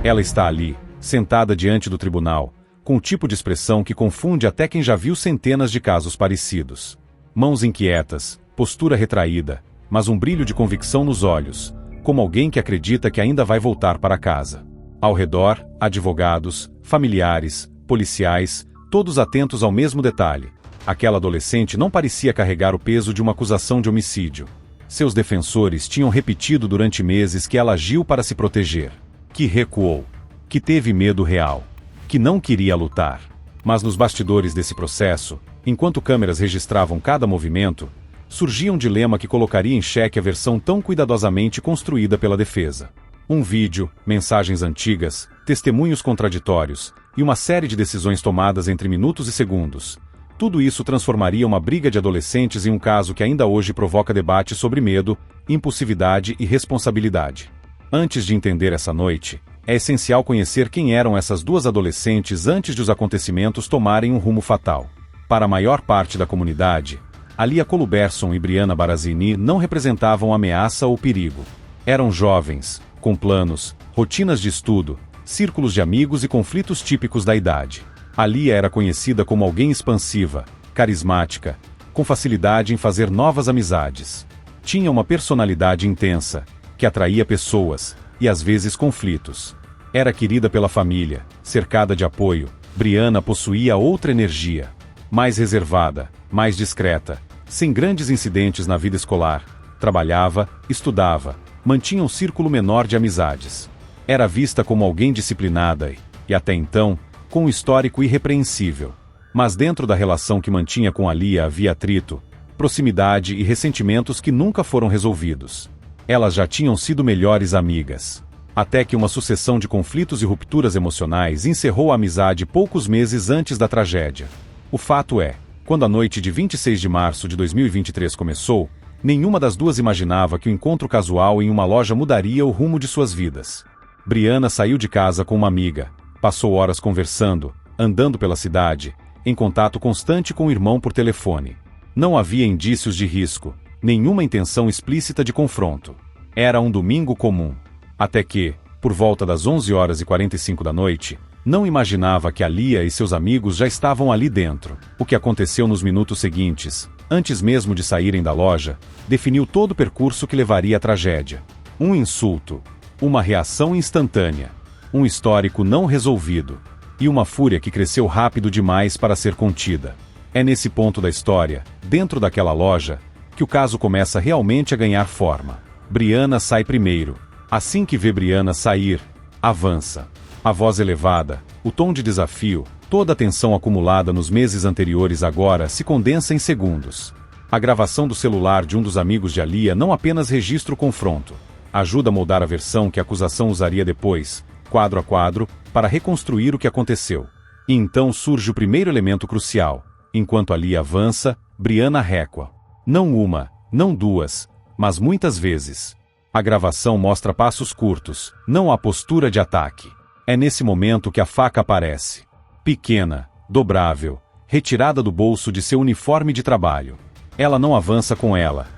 Ela está ali, sentada diante do tribunal, com um tipo de expressão que confunde até quem já viu centenas de casos parecidos. Mãos inquietas, postura retraída, mas um brilho de convicção nos olhos, como alguém que acredita que ainda vai voltar para casa. Ao redor, advogados, familiares, policiais, todos atentos ao mesmo detalhe. Aquela adolescente não parecia carregar o peso de uma acusação de homicídio. Seus defensores tinham repetido durante meses que ela agiu para se proteger, que recuou, que teve medo real, que não queria lutar. Mas nos bastidores desse processo, enquanto câmeras registravam cada movimento, surgia um dilema que colocaria em xeque a versão tão cuidadosamente construída pela defesa. Um vídeo, mensagens antigas, testemunhos contraditórios e uma série de decisões tomadas entre minutos e segundos. Tudo isso transformaria uma briga de adolescentes em um caso que ainda hoje provoca debate sobre medo, impulsividade e responsabilidade. Antes de entender essa noite, é essencial conhecer quem eram essas duas adolescentes antes de os acontecimentos tomarem um rumo fatal. Para a maior parte da comunidade, Alia Coluberson e Brianna Barazini não representavam ameaça ou perigo. Eram jovens, com planos, rotinas de estudo, círculos de amigos e conflitos típicos da idade. Alia era conhecida como alguém expansiva, carismática, com facilidade em fazer novas amizades. Tinha uma personalidade intensa, que atraía pessoas, e às vezes conflitos. Era querida pela família, cercada de apoio. Brianna possuía outra energia, mais reservada, mais discreta, sem grandes incidentes na vida escolar. Trabalhava, estudava, mantinha um círculo menor de amizades. Era vista como alguém disciplinada e até então, com um histórico irrepreensível. Mas dentro da relação que mantinha com Alia havia atrito, proximidade e ressentimentos que nunca foram resolvidos. Elas já tinham sido melhores amigas. Até que uma sucessão de conflitos e rupturas emocionais encerrou a amizade poucos meses antes da tragédia. O fato é, quando a noite de 26 de março de 2023 começou, nenhuma das duas imaginava que o encontro casual em uma loja mudaria o rumo de suas vidas. Brianna saiu de casa com uma amiga, passou horas conversando, andando pela cidade, em contato constante com o irmão por telefone. Não havia indícios de risco, nenhuma intenção explícita de confronto. Era um domingo comum. Até que, por volta das 11h45 da noite, não imaginava que Alia e seus amigos já estavam ali dentro. O que aconteceu nos minutos seguintes, antes mesmo de saírem da loja, definiu todo o percurso que levaria à tragédia. Um insulto, uma reação instantânea, um histórico não resolvido, e uma fúria que cresceu rápido demais para ser contida. É nesse ponto da história, dentro daquela loja, que o caso começa realmente a ganhar forma. Brianna sai primeiro. Assim que vê Brianna sair, avança. A voz elevada, o tom de desafio, toda a tensão acumulada nos meses anteriores agora se condensa em segundos. A gravação do celular de um dos amigos de Alia não apenas registra o confronto, ajuda a moldar a versão que a acusação usaria depois, quadro a quadro, para reconstruir o que aconteceu. E então surge o primeiro elemento crucial. Enquanto Alia avança, Brianna recua. Não uma, não duas, mas muitas vezes. A gravação mostra passos curtos, não a postura de ataque. É nesse momento que a faca aparece. Pequena, dobrável, retirada do bolso de seu uniforme de trabalho. Ela não avança com ela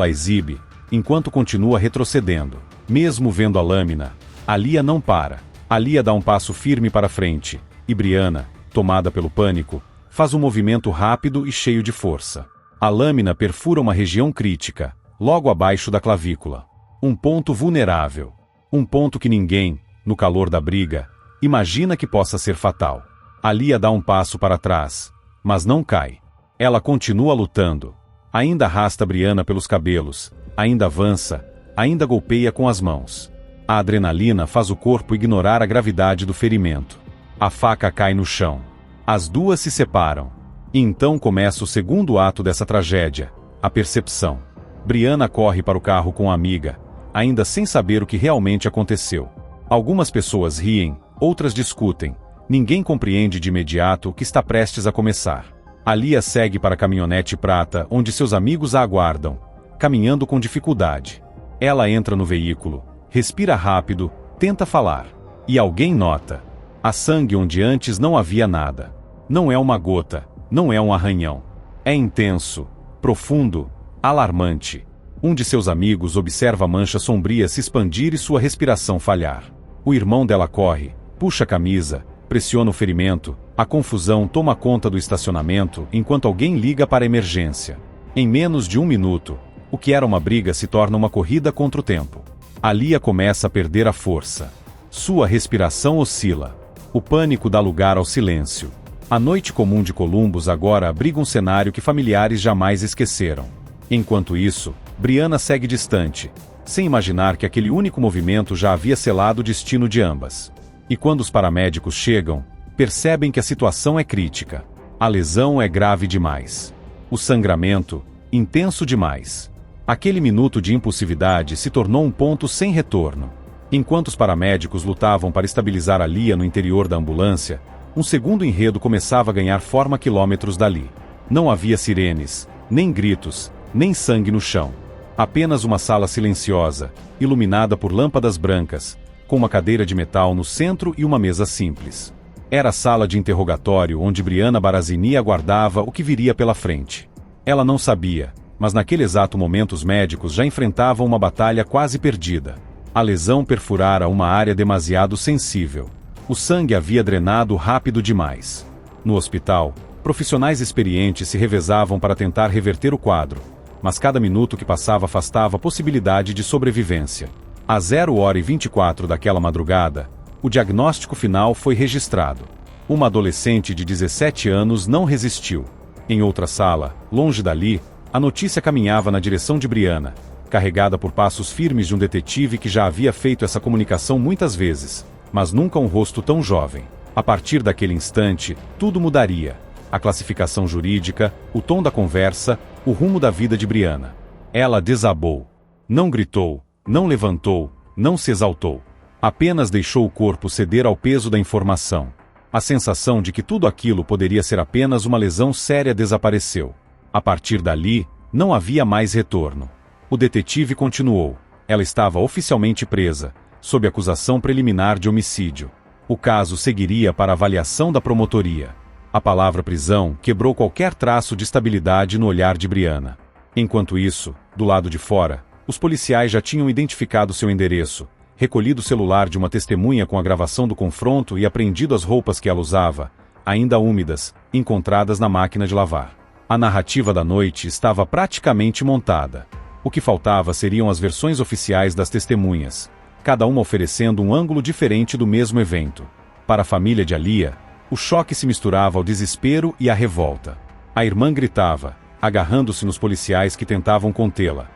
exibe, enquanto continua retrocedendo. Mesmo vendo a lâmina, Alia não para. Alia dá um passo firme para frente, e Brianna, tomada pelo pânico, faz um movimento rápido e cheio de força. A lâmina perfura uma região crítica, logo abaixo da clavícula. Um ponto vulnerável. Um ponto que ninguém, no calor da briga, imagina que possa ser fatal. Alia dá um passo para trás, mas não cai. Ela continua lutando. Ainda arrasta Brianna pelos cabelos, ainda avança, ainda golpeia com as mãos. A adrenalina faz o corpo ignorar a gravidade do ferimento. A faca cai no chão. As duas se separam. E então começa o segundo ato dessa tragédia, a percepção. Brianna corre para o carro com a amiga, ainda sem saber o que realmente aconteceu. Algumas pessoas riem, outras discutem. Ninguém compreende de imediato o que está prestes a começar. Alia segue para a caminhonete prata onde seus amigos a aguardam, caminhando com dificuldade. Ela entra no veículo, respira rápido, tenta falar. E alguém nota. Há sangue onde antes não havia nada. Não é uma gota, não é um arranhão. É intenso, profundo, alarmante. Um de seus amigos observa a mancha sombria se expandir e sua respiração falhar. O irmão dela corre, puxa a camisa, pressiona o ferimento, a confusão toma conta do estacionamento enquanto alguém liga para a emergência. Em menos de 1 minuto, o que era uma briga se torna uma corrida contra o tempo. A Lia começa a perder a força. Sua respiração oscila. O pânico dá lugar ao silêncio. A noite comum de Columbus agora abriga um cenário que familiares jamais esqueceram. Enquanto isso, Brianna segue distante, sem imaginar que aquele único movimento já havia selado o destino de ambas. E quando os paramédicos chegam, percebem que a situação é crítica. A lesão é grave demais. O sangramento, intenso demais. Aquele minuto de impulsividade se tornou um ponto sem retorno. Enquanto os paramédicos lutavam para estabilizar a Lia no interior da ambulância, um segundo enredo começava a ganhar forma a quilômetros dali. Não havia sirenes, nem gritos, nem sangue no chão. Apenas uma sala silenciosa, iluminada por lâmpadas brancas, com uma cadeira de metal no centro e uma mesa simples. Era a sala de interrogatório onde Brianna Barazini aguardava o que viria pela frente. Ela não sabia, mas naquele exato momento os médicos já enfrentavam uma batalha quase perdida. A lesão perfurara uma área demasiado sensível. O sangue havia drenado rápido demais. No hospital, profissionais experientes se revezavam para tentar reverter o quadro, mas cada minuto que passava afastava a possibilidade de sobrevivência. Às 0h24 daquela madrugada, o diagnóstico final foi registrado. Uma adolescente de 17 anos não resistiu. Em outra sala, longe dali, a notícia caminhava na direção de Brianna, carregada por passos firmes de um detetive que já havia feito essa comunicação muitas vezes, mas nunca um rosto tão jovem. A partir daquele instante, tudo mudaria. A classificação jurídica, o tom da conversa, o rumo da vida de Brianna. Ela desabou. Não gritou, não levantou, não se exaltou. Apenas deixou o corpo ceder ao peso da informação. A sensação de que tudo aquilo poderia ser apenas uma lesão séria desapareceu. A partir dali, não havia mais retorno. O detetive continuou. Ela estava oficialmente presa, sob acusação preliminar de homicídio. O caso seguiria para avaliação da promotoria. A palavra prisão quebrou qualquer traço de estabilidade no olhar de Brianna. Enquanto isso, do lado de fora, os policiais já tinham identificado seu endereço, recolhido o celular de uma testemunha com a gravação do confronto e apreendido as roupas que ela usava, ainda úmidas, encontradas na máquina de lavar. A narrativa da noite estava praticamente montada. O que faltava seriam as versões oficiais das testemunhas, cada uma oferecendo um ângulo diferente do mesmo evento. Para a família de Alia, o choque se misturava ao desespero e à revolta. A irmã gritava, agarrando-se nos policiais que tentavam contê-la.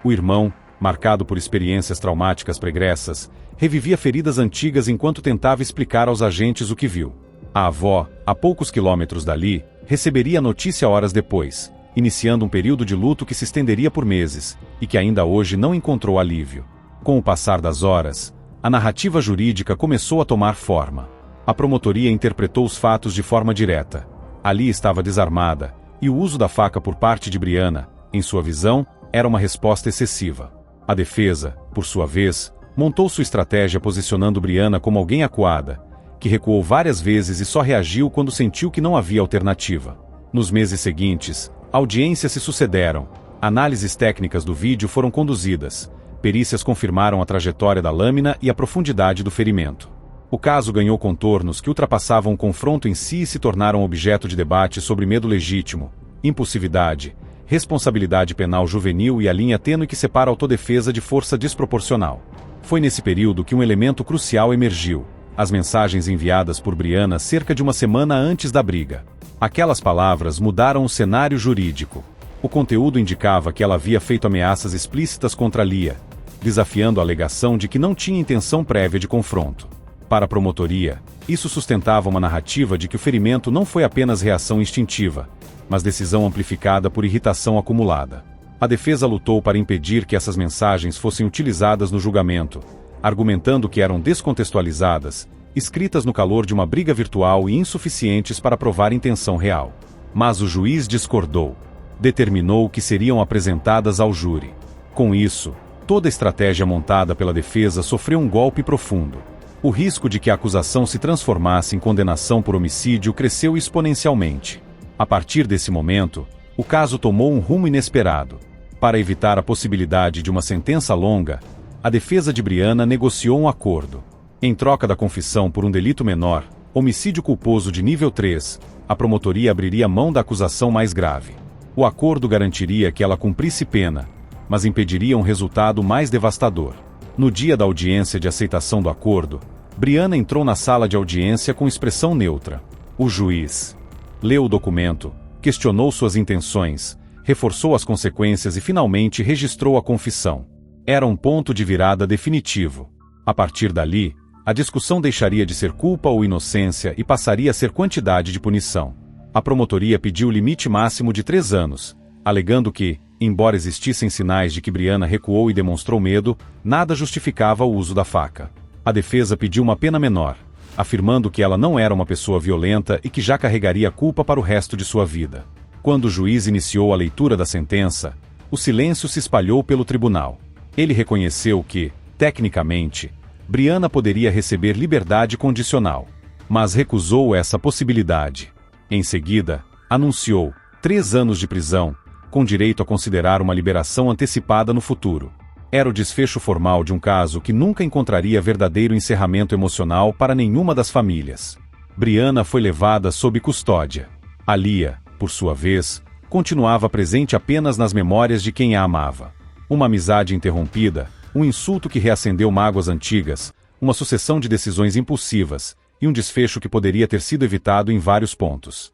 O irmão, marcado por experiências traumáticas pregressas, revivia feridas antigas enquanto tentava explicar aos agentes o que viu. A avó, a poucos quilômetros dali, receberia a notícia horas depois, iniciando um período de luto que se estenderia por meses, e que ainda hoje não encontrou alívio. Com o passar das horas, a narrativa jurídica começou a tomar forma. A promotoria interpretou os fatos de forma direta. Ali estava desarmada, e o uso da faca por parte de Brianna, em sua visão, era uma resposta excessiva. A defesa, por sua vez, montou sua estratégia posicionando Brianna como alguém acuada, que recuou várias vezes e só reagiu quando sentiu que não havia alternativa. Nos meses seguintes, audiências se sucederam, análises técnicas do vídeo foram conduzidas, perícias confirmaram a trajetória da lâmina e a profundidade do ferimento. O caso ganhou contornos que ultrapassavam o confronto em si e se tornaram objeto de debate sobre medo legítimo, impulsividade, responsabilidade penal juvenil e a linha tênue que separa a autodefesa de força desproporcional. Foi nesse período que um elemento crucial emergiu: as mensagens enviadas por Brianna cerca de uma semana antes da briga. Aquelas palavras mudaram o cenário jurídico. O conteúdo indicava que ela havia feito ameaças explícitas contra Lia, desafiando a alegação de que não tinha intenção prévia de confronto. Para a promotoria, isso sustentava uma narrativa de que o ferimento não foi apenas reação instintiva, mas decisão amplificada por irritação acumulada. A defesa lutou para impedir que essas mensagens fossem utilizadas no julgamento, argumentando que eram descontextualizadas, escritas no calor de uma briga virtual e insuficientes para provar intenção real. Mas o juiz discordou. Determinou que seriam apresentadas ao júri. Com isso, toda a estratégia montada pela defesa sofreu um golpe profundo. O risco de que a acusação se transformasse em condenação por homicídio cresceu exponencialmente. A partir desse momento, o caso tomou um rumo inesperado. Para evitar a possibilidade de uma sentença longa, a defesa de Brianna negociou um acordo. Em troca da confissão por um delito menor, homicídio culposo de nível 3, a promotoria abriria mão da acusação mais grave. O acordo garantiria que ela cumprisse pena, mas impediria um resultado mais devastador. No dia da audiência de aceitação do acordo, Brianna entrou na sala de audiência com expressão neutra. O juiz leu o documento, questionou suas intenções, reforçou as consequências e finalmente registrou a confissão. Era um ponto de virada definitivo. A partir dali, a discussão deixaria de ser culpa ou inocência e passaria a ser quantidade de punição. A promotoria pediu o limite máximo de 3 anos, alegando que, embora existissem sinais de que Brianna recuou e demonstrou medo, nada justificava o uso da faca. A defesa pediu uma pena menor, afirmando que ela não era uma pessoa violenta e que já carregaria a culpa para o resto de sua vida. Quando o juiz iniciou a leitura da sentença, o silêncio se espalhou pelo tribunal. Ele reconheceu que, tecnicamente, Brianna poderia receber liberdade condicional, mas recusou essa possibilidade. Em seguida, anunciou 3 anos de prisão, com direito a considerar uma liberação antecipada no futuro. Era o desfecho formal de um caso que nunca encontraria verdadeiro encerramento emocional para nenhuma das famílias. Brianna foi levada sob custódia. Alia, por sua vez, continuava presente apenas nas memórias de quem a amava. Uma amizade interrompida, um insulto que reacendeu mágoas antigas, uma sucessão de decisões impulsivas, e um desfecho que poderia ter sido evitado em vários pontos.